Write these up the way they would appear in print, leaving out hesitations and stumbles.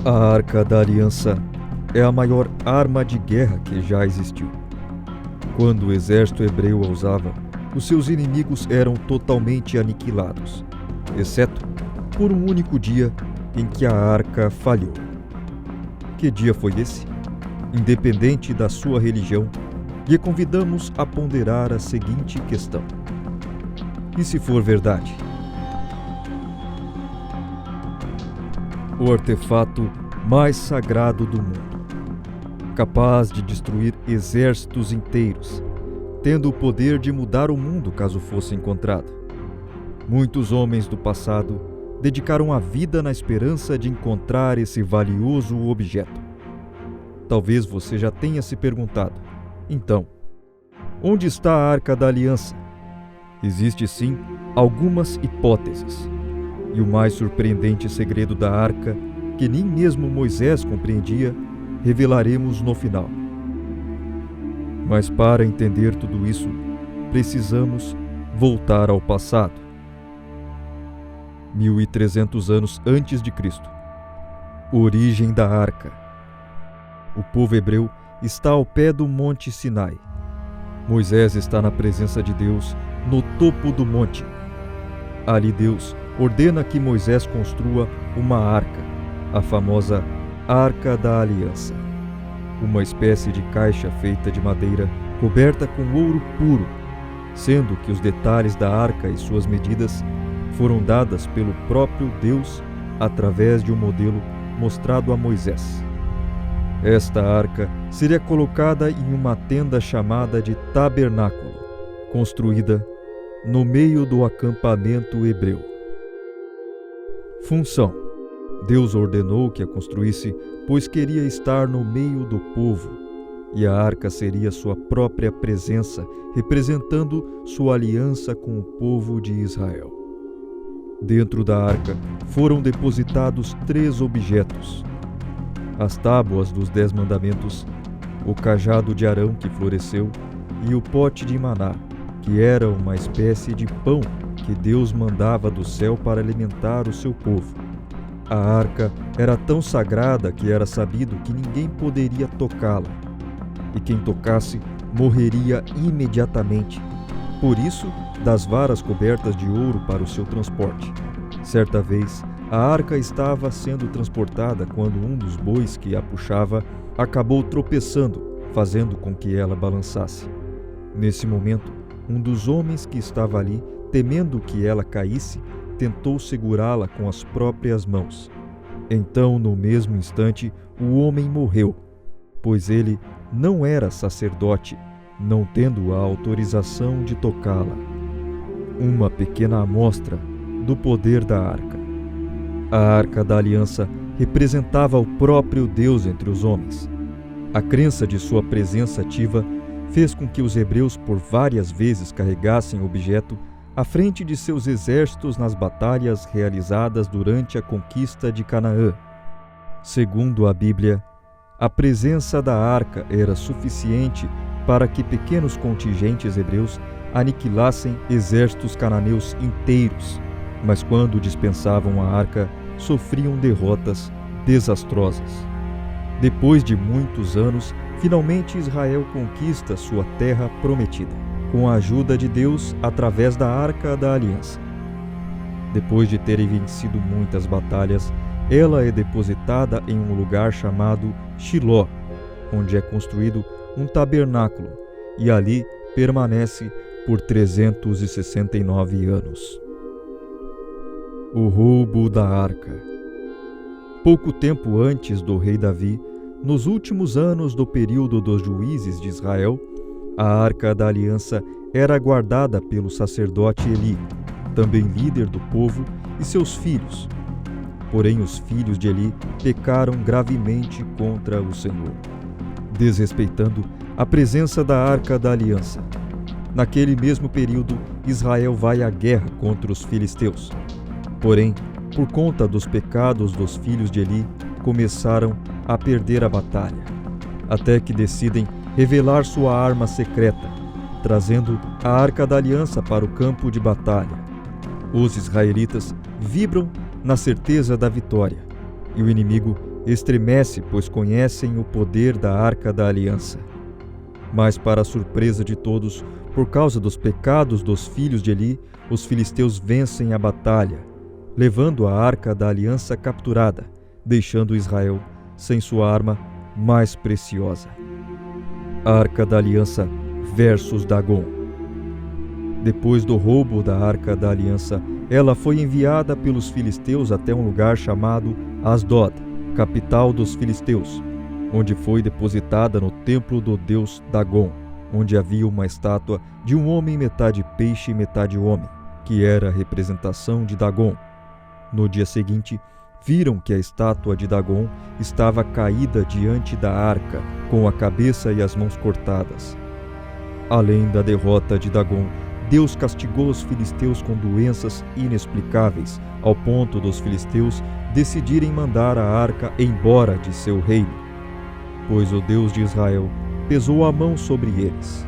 A Arca da Aliança é a maior arma de guerra que já existiu. Quando o exército hebreu a usava, os seus inimigos eram totalmente aniquilados, exceto por um único dia em que a arca falhou. Que dia foi esse? Independente da sua religião, lhe convidamos a ponderar a seguinte questão: e se for verdade? O artefato mais sagrado do mundo, capaz de destruir exércitos inteiros, tendo o poder de mudar o mundo caso fosse encontrado. Muitos homens do passado dedicaram a vida na esperança de encontrar esse valioso objeto. Talvez você já tenha se perguntado: então, onde está a Arca da Aliança? Existe sim algumas hipóteses. E o mais surpreendente segredo da arca, que nem mesmo Moisés compreendia, revelaremos no final. Mas para entender tudo isso, precisamos voltar ao passado. 1300 anos antes de Cristo. Origem da arca. O povo hebreu está ao pé do Monte Sinai. Moisés está na presença de Deus no topo do monte. Ali Deus ordena que Moisés construa uma arca, a famosa Arca da Aliança, uma espécie de caixa feita de madeira coberta com ouro puro, sendo que os detalhes da arca e suas medidas foram dadas pelo próprio Deus através de um modelo mostrado a Moisés. Esta arca seria colocada em uma tenda chamada de tabernáculo, construída no meio do acampamento hebreu. Função: Deus ordenou que a construísse, pois queria estar no meio do povo, e a arca seria sua própria presença, representando sua aliança com o povo de Israel. Dentro da arca foram depositados 3 objetos: as tábuas dos 10 mandamentos, o cajado de Arão que floresceu e o pote de maná, que era uma espécie de pão que Deus mandava do céu para alimentar o seu povo. A arca era tão sagrada que era sabido que ninguém poderia tocá-la, e quem tocasse morreria imediatamente. Por isso, das varas cobertas de ouro para o seu transporte. Certa vez, a arca estava sendo transportada quando um dos bois que a puxava acabou tropeçando, fazendo com que ela balançasse. Nesse momento, um dos homens que estava ali, temendo que ela caísse, tentou segurá-la com as próprias mãos. Então, no mesmo instante, o homem morreu, pois ele não era sacerdote, não tendo a autorização de tocá-la. Uma pequena amostra do poder da arca. A Arca da Aliança representava o próprio Deus entre os homens. A crença de sua presença ativa fez com que os hebreus por várias vezes carregassem o objeto à frente de seus exércitos nas batalhas realizadas durante a conquista de Canaã. Segundo a Bíblia, a presença da arca era suficiente para que pequenos contingentes hebreus aniquilassem exércitos cananeus inteiros, mas quando dispensavam a arca, sofriam derrotas desastrosas. Depois de muitos anos, finalmente Israel conquista sua terra prometida, com a ajuda de Deus através da Arca da Aliança. Depois de terem vencido muitas batalhas, ela é depositada em um lugar chamado Shiló, onde é construído um tabernáculo, e ali permanece por 369 anos. O roubo da arca. Pouco tempo antes do rei Davi, nos últimos anos do período dos juízes de Israel, a Arca da Aliança era guardada pelo sacerdote Eli, também líder do povo, e seus filhos. Porém, os filhos de Eli pecaram gravemente contra o Senhor, desrespeitando a presença da Arca da Aliança. Naquele mesmo período, Israel vai à guerra contra os filisteus. Porém, por conta dos pecados dos filhos de Eli, começaram a perder a batalha, até que decidem revelar sua arma secreta, trazendo a Arca da Aliança para o campo de batalha. Os israelitas vibram na certeza da vitória, e o inimigo estremece, pois conhecem o poder da Arca da Aliança. Mas, para a surpresa de todos, por causa dos pecados dos filhos de Eli, os filisteus vencem a batalha, levando a Arca da Aliança capturada, deixando Israel sem sua arma mais preciosa. A Arca da Aliança versus Dagon. Depois do roubo da Arca da Aliança, ela foi enviada pelos filisteus até um lugar chamado Asdod, capital dos filisteus, onde foi depositada no templo do deus Dagon, onde havia uma estátua de um homem metade peixe e metade homem, que era a representação de Dagon. No dia seguinte, viram que a estátua de Dagon estava caída diante da arca, com a cabeça e as mãos cortadas. Além da derrota de Dagon, Deus castigou os filisteus com doenças inexplicáveis, ao ponto dos filisteus decidirem mandar a arca embora de seu reino, pois o Deus de Israel pesou a mão sobre eles.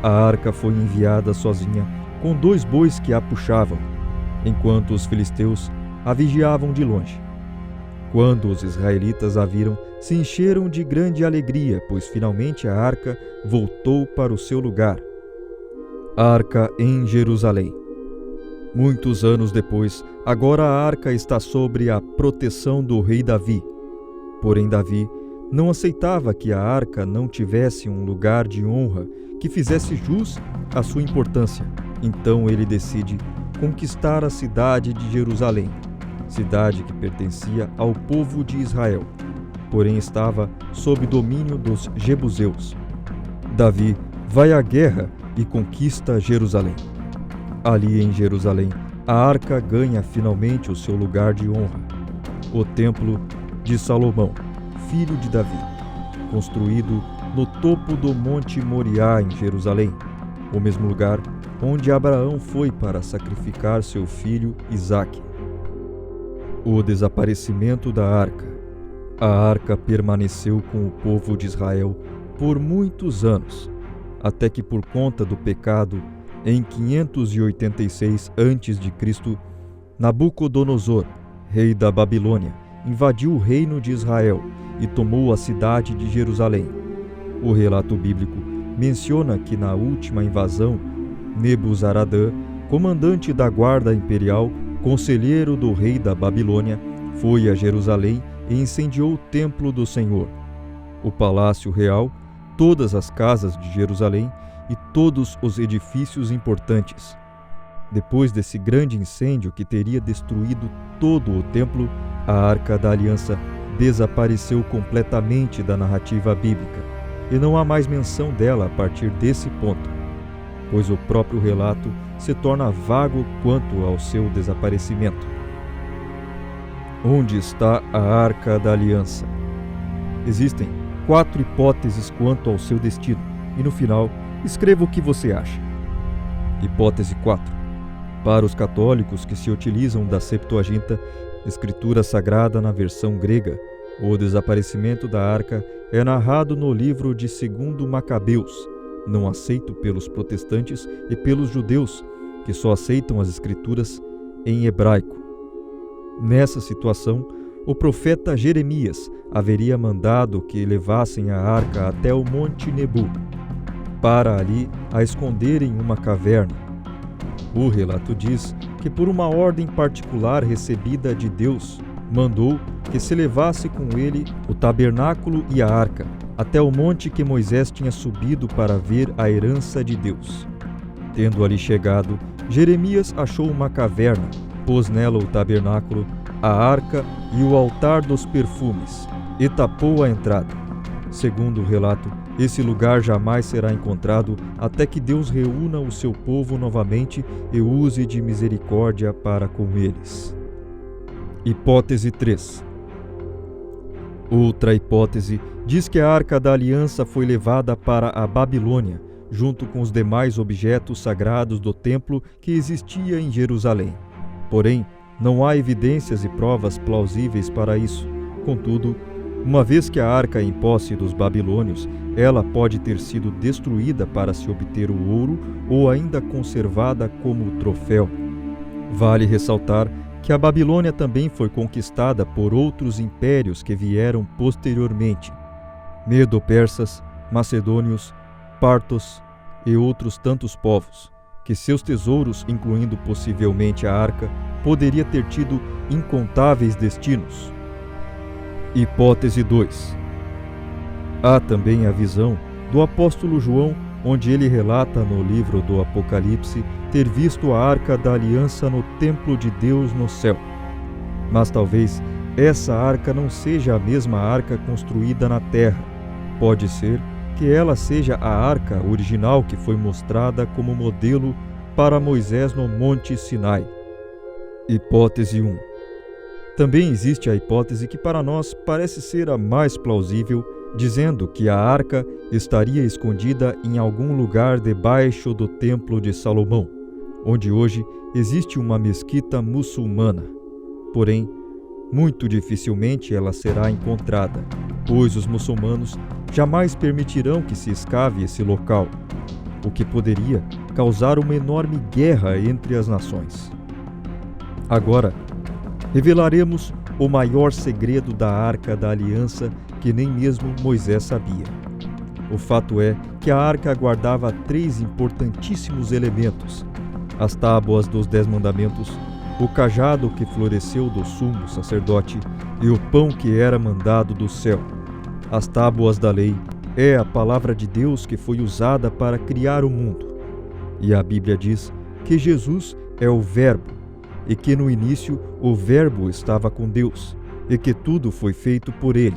A arca foi enviada sozinha, com 2 bois que a puxavam, enquanto os filisteus a vigiavam de longe. Quando os israelitas a viram, se encheram de grande alegria, pois finalmente a arca voltou para o seu lugar. Arca em Jerusalém. Muitos anos depois, agora a arca está sob a proteção do rei Davi. Porém, Davi não aceitava que a arca não tivesse um lugar de honra que fizesse jus à sua importância. Então ele decide conquistar a cidade de Jerusalém, cidade que pertencia ao povo de Israel, porém estava sob domínio dos jebuseus. Davi vai à guerra e conquista Jerusalém. Ali em Jerusalém, a arca ganha finalmente o seu lugar de honra, o templo de Salomão, filho de Davi, construído no topo do Monte Moriá em Jerusalém, o mesmo lugar onde Abraão foi para sacrificar seu filho Isaque. O desaparecimento da arca. A arca permaneceu com o povo de Israel por muitos anos, até que por conta do pecado, em 586 a.C., Nabucodonosor, rei da Babilônia, invadiu o reino de Israel e tomou a cidade de Jerusalém. O relato bíblico menciona que na última invasão, Nebuzaradã, comandante da guarda imperial, conselheiro do rei da Babilônia, foi a Jerusalém e incendiou o templo do Senhor, o palácio real, todas as casas de Jerusalém e todos os edifícios importantes. Depois desse grande incêndio que teria destruído todo o templo, a Arca da Aliança desapareceu completamente da narrativa bíblica, e não há mais menção dela a partir desse ponto, pois o próprio relato se torna vago quanto ao seu desaparecimento. Onde está a Arca da Aliança? Existem 4 hipóteses quanto ao seu destino, e no final, escreva o que você acha. Hipótese 4. Para os católicos que se utilizam da Septuaginta, escritura sagrada na versão grega, o desaparecimento da arca é narrado no livro de 2 Macabeus, não aceito pelos protestantes e pelos judeus, que só aceitam as escrituras em hebraico. Nessa situação, o profeta Jeremias haveria mandado que levassem a arca até o Monte Nebu, para ali a esconder em uma caverna. O relato diz que, por uma ordem particular recebida de Deus, mandou que se levasse com ele o tabernáculo e a arca, até o monte que Moisés tinha subido para ver a herança de Deus. Tendo ali chegado, Jeremias achou uma caverna, pôs nela o tabernáculo, a arca e o altar dos perfumes, e tapou a entrada. Segundo o relato, esse lugar jamais será encontrado até que Deus reúna o seu povo novamente e use de misericórdia para com eles. Hipótese 3. Outra hipótese diz que a Arca da Aliança foi levada para a Babilônia, junto com os demais objetos sagrados do templo que existia em Jerusalém. Porém, não há evidências e provas plausíveis para isso. Contudo, uma vez que a arca é em posse dos babilônios, ela pode ter sido destruída para se obter o ouro ou ainda conservada como troféu. Vale ressaltar que a Babilônia também foi conquistada por outros impérios que vieram posteriormente, medo-persas, macedônios, partos e outros tantos povos, que seus tesouros, incluindo possivelmente a arca, poderia ter tido incontáveis destinos. Hipótese 2. Há também a visão do apóstolo João, onde ele relata no livro do Apocalipse ter visto a Arca da Aliança no templo de Deus no céu. Mas talvez essa arca não seja a mesma arca construída na terra. Pode ser que ela seja a arca original que foi mostrada como modelo para Moisés no Monte Sinai. Hipótese 1. Também existe a hipótese que para nós parece ser a mais plausível, dizendo que a arca estaria escondida em algum lugar debaixo do Templo de Salomão, onde hoje existe uma mesquita muçulmana. Porém, muito dificilmente ela será encontrada, pois os muçulmanos jamais permitirão que se escave esse local, o que poderia causar uma enorme guerra entre as nações. Agora, revelaremos o maior segredo da Arca da Aliança que nem mesmo Moisés sabia. O fato é que a arca guardava 3 importantíssimos elementos: as tábuas dos 10 mandamentos, o cajado que floresceu do sumo sacerdote e o pão que era mandado do céu. As tábuas da lei é a palavra de Deus que foi usada para criar o mundo. E a Bíblia diz que Jesus é o Verbo, e que no início o Verbo estava com Deus, e que tudo foi feito por ele.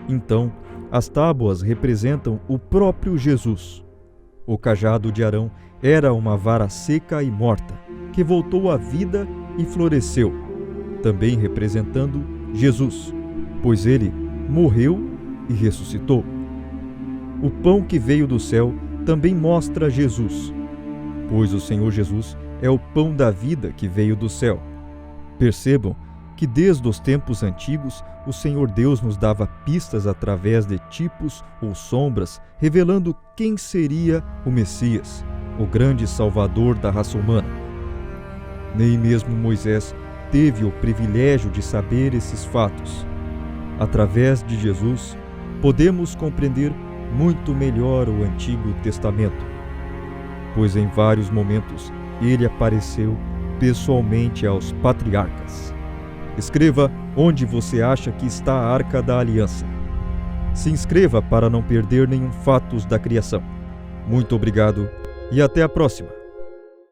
Então, as tábuas representam o próprio Jesus. O cajado de Arão era uma vara seca e morta, que voltou à vida e floresceu, também representando Jesus, pois ele morreu e ressuscitou. O pão que veio do céu também mostra Jesus, pois o Senhor Jesus é o pão da vida que veio do céu. Percebam que desde os tempos antigos o Senhor Deus nos dava pistas através de tipos ou sombras, revelando quem seria o Messias, o grande Salvador da raça humana. Nem mesmo Moisés teve o privilégio de saber esses fatos. Através de Jesus, podemos compreender muito melhor o Antigo Testamento, pois em vários momentos ele apareceu pessoalmente aos patriarcas. Escreva onde você acha que está a Arca da Aliança. Se inscreva para não perder nenhum fatos da criação. Muito obrigado e até a próxima!